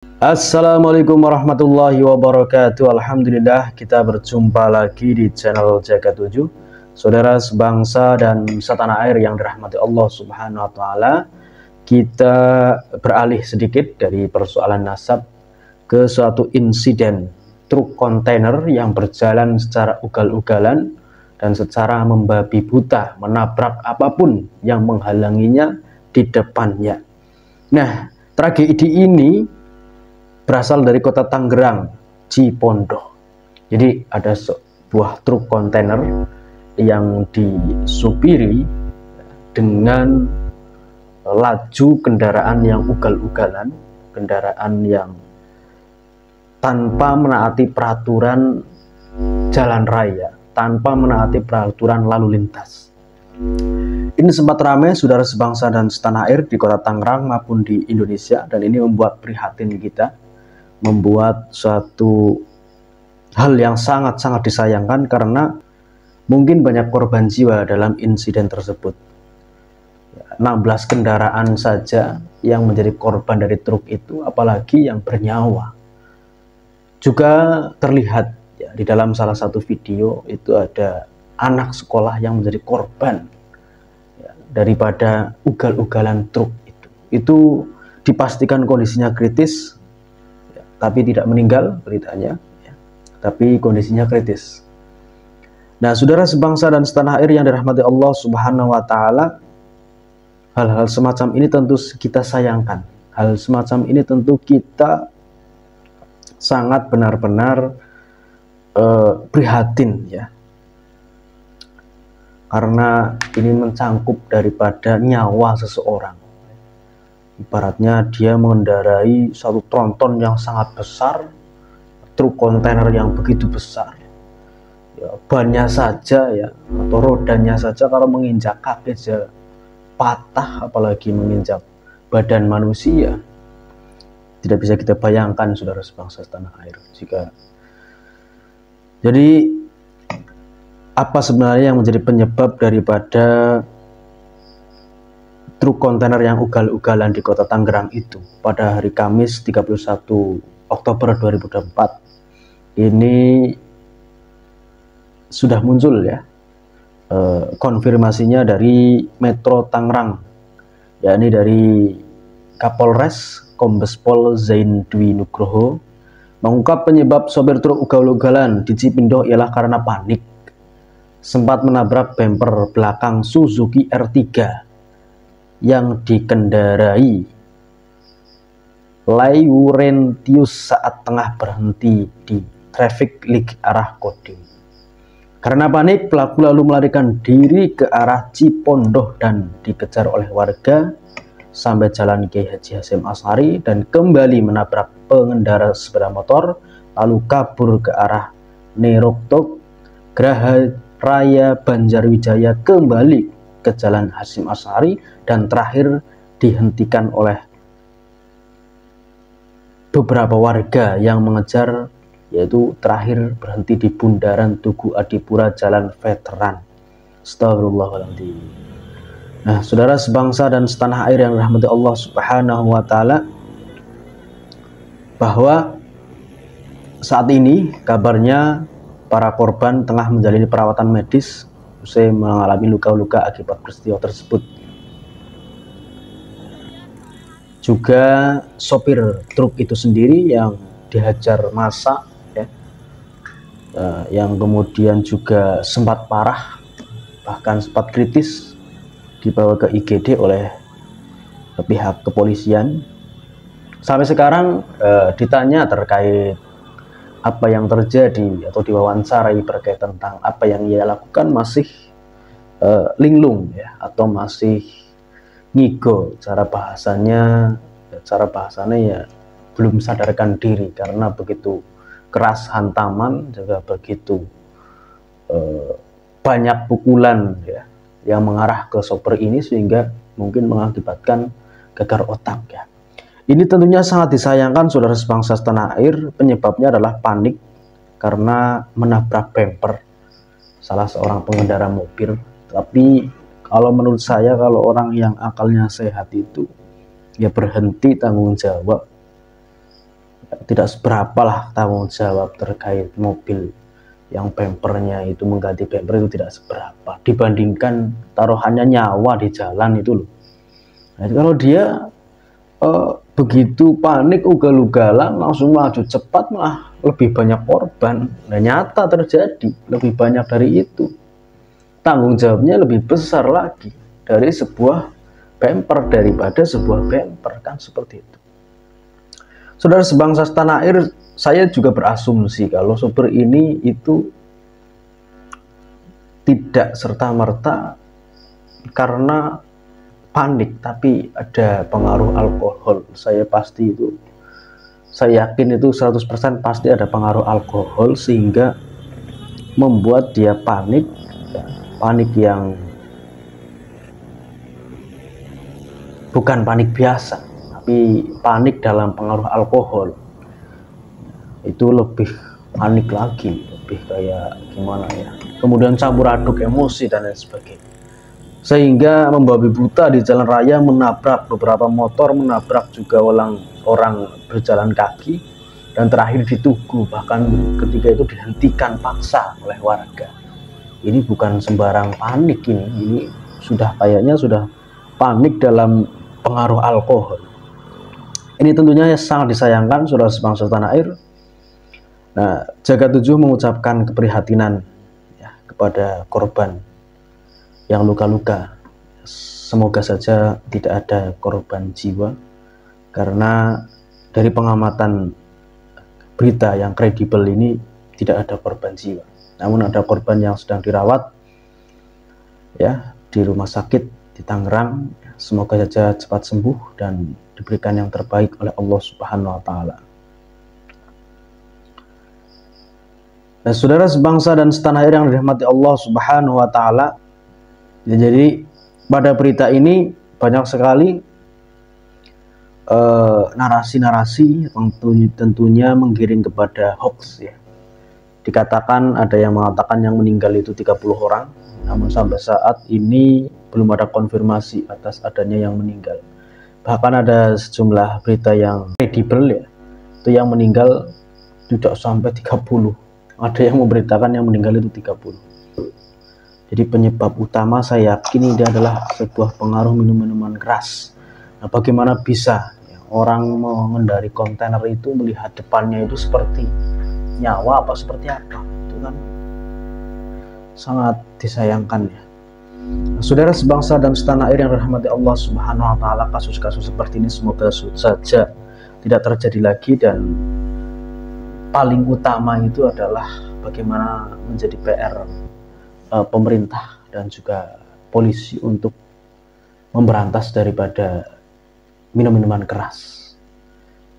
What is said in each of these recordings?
Assalamualaikum warahmatullahi wabarakatuh. Alhamdulillah kita berjumpa lagi di channel Jaga 7. Saudara sebangsa dan setanah air yang dirahmati Allah Subhanahu wa taala, kita beralih sedikit dari persoalan nasab ke suatu insiden truk kontainer yang berjalan secara ugal-ugalan dan secara membabi buta menabrak apapun yang menghalanginya di depannya. Nah, tragedi ini berasal dari kota Tangerang, Cipondoh. Jadi ada sebuah truk kontainer yang disupiri dengan laju kendaraan yang ugal-ugalan, kendaraan yang tanpa menaati peraturan jalan raya, tanpa menaati peraturan lalu lintas. Ini sempat ramai saudara sebangsa dan setanah air di kota Tangerang maupun di Indonesia, dan ini membuat prihatin kita, membuat suatu hal yang sangat-sangat disayangkan karena mungkin banyak korban jiwa dalam insiden tersebut. 16 kendaraan saja yang menjadi korban dari truk itu, apalagi yang bernyawa. Juga terlihat ya, di dalam salah satu video itu ada anak sekolah yang menjadi korban ya, daripada ugal-ugalan truk itu. Itu dipastikan kondisinya kritis, tapi tidak meninggal beritanya ya, tapi kondisinya kritis. Nah, saudara sebangsa dan setanah air yang dirahmati Allah Subhanahu wa taala, hal-hal semacam ini tentu kita sayangkan. Hal semacam ini tentu kita sangat benar-benar prihatin ya, karena ini mencangkup daripada nyawa seseorang. Ibaratnya dia mengendarai satu tronton yang sangat besar, truk kontainer yang begitu besar ya, bannya saja ya, atau rodanya saja kalau menginjak kaki saja patah, apalagi menginjak badan manusia. Tidak bisa kita bayangkan saudara sebangsa tanah air. Jadi apa sebenarnya yang menjadi penyebab daripada truk kontainer yang ugal-ugalan di kota Tangerang itu pada hari Kamis 31 Oktober 2024 ini sudah muncul ya konfirmasinya dari Metro Tangerang, yakni dari Kapolres Kombes Pol Zain Dwi Nugroho mengungkap penyebab sopir truk ugal-ugalan di Cipondoh ialah karena panik sempat menabrak bumper belakang Suzuki R3 yang dikendarai Laurentius saat tengah berhenti di traffic light arah Kodim. Karena panik, pelaku lalu melarikan diri ke arah Cipondoh dan dikejar oleh warga sampai Jalan Kiai Haji Hasyim Asy'ari dan kembali menabrak pengendara sepeda motor, lalu kabur ke arah Neroktok, Geraha Raya Banjarwijaya, kembali ke Jalan Hasyim Asy'ari, dan terakhir dihentikan oleh beberapa warga yang mengejar, yaitu terakhir berhenti di Bundaran Tugu Adipura Jalan Veteran. Astagfirullahaladzim. Nah, saudara sebangsa dan setanah air yang dirahmati Allah Subhanahu wa taala, bahwa saat ini kabarnya para korban tengah menjalani perawatan medis usai mengalami luka-luka akibat peristiwa tersebut. Juga sopir truk itu sendiri yang dihajar massa ya, yang kemudian juga sempat parah, bahkan sempat kritis, dibawa ke IGD oleh pihak kepolisian. Sampai sekarang ditanya terkait apa yang terjadi atau diwawancarai terkait tentang apa yang ia lakukan, masih linglung ya, atau masih ngigo, cara bahasanya ya belum sadarkan diri karena begitu keras hantaman, juga begitu banyak pukulan ya yang mengarah ke sopir ini sehingga mungkin mengakibatkan gegar otak ya. Ini tentunya sangat disayangkan saudara sebangsa setanah air. Penyebabnya adalah panik karena menabrak bumper salah seorang pengendara mobil. Tapi kalau menurut saya, kalau orang yang akalnya sehat itu ya berhenti tanggung jawab tidak seberapa lah tanggung jawab terkait mobil yang bempernya itu, mengganti bemper itu tidak seberapa dibandingkan taruhannya nyawa di jalan itu loh. Nah, kalau dia begitu panik ugal-ugalan langsung maju cepat, malah lebih banyak korban. Nah, nyata terjadi lebih banyak dari itu, tanggung jawabnya lebih besar lagi dari sebuah bemper, daripada sebuah bemper, kan seperti itu. Saudara sebangsa setanah air, saya juga berasumsi kalau sopir ini itu tidak serta-merta karena panik, tapi ada pengaruh alkohol. Saya yakin itu 100% pasti ada pengaruh alkohol sehingga membuat dia panik, panik yang bukan panik biasa, tapi panik dalam pengaruh alkohol. Itu lebih panik lagi, lebih kayak gimana ya, kemudian campur aduk emosi dan lain sebagainya, sehingga membabi buta di jalan raya, menabrak beberapa motor, menabrak juga orang berjalan kaki, dan terakhir ditugu. Bahkan ketika itu dihentikan paksa oleh warga. Ini bukan sembarang panik, ini sudah kayaknya sudah panik dalam pengaruh alkohol. Ini tentunya sangat disayangkan, saudara sebangsa tanah air. Nah, Jagat 7 mengucapkan keprihatinan ya, kepada korban yang luka-luka. Semoga saja tidak ada korban jiwa, karena dari pengamatan berita yang kredibel ini tidak ada korban jiwa. Namun ada korban yang sedang dirawat ya di rumah sakit di Tangerang. Semoga saja cepat sembuh dan diberikan yang terbaik oleh Allah Subhanahu wa taala. Nah, saudara sebangsa dan setanah air yang dirahmati Allah Subhanahu wa taala, ya, jadi pada berita ini banyak sekali narasi-narasi tentunya menggiring kepada hoax ya. Dikatakan, ada yang mengatakan yang meninggal itu 30 orang, namun sampai saat ini belum ada konfirmasi atas adanya yang meninggal. Bahkan ada sejumlah berita yang kredibel ya, itu yang meninggal tidak sampai 30. Ada yang memberitakan yang meninggal itu 30. Jadi penyebab utama saya yakin ini adalah sebuah pengaruh minuman keras. Nah, bagaimana bisa ya, orang mengendari kontainer itu melihat depannya itu seperti nyawa apa seperti apa? Itu kan sangat disayangkan ya. Nah, saudara sebangsa dan setanah air yang dirahmati Allah Subhanahu wa taala, kasus-kasus seperti ini semoga saja tidak terjadi lagi, dan paling utama itu adalah bagaimana menjadi PR pemerintah dan juga polisi untuk memberantas daripada minuman keras,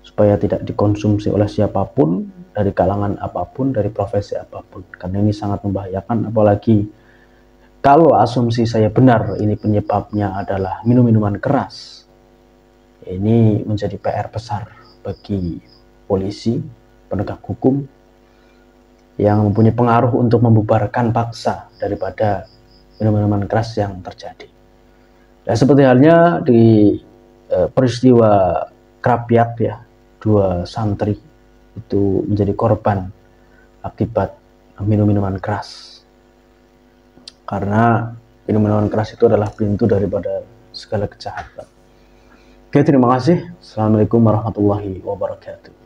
supaya tidak dikonsumsi oleh siapapun, dari kalangan apapun, dari profesi apapun, karena ini sangat membahayakan. Apalagi kalau asumsi saya benar, ini penyebabnya adalah minuman keras. Ini menjadi PR besar bagi polisi, penegak hukum, yang mempunyai pengaruh untuk membubarkan paksa daripada minuman keras yang terjadi. Dan seperti halnya di peristiwa Krapyak ya, 2 santri itu menjadi korban akibat minuman keras, karena minuman keras itu adalah pintu daripada segala kejahatan. Oke, terima kasih. Assalamualaikum warahmatullahi wabarakatuh.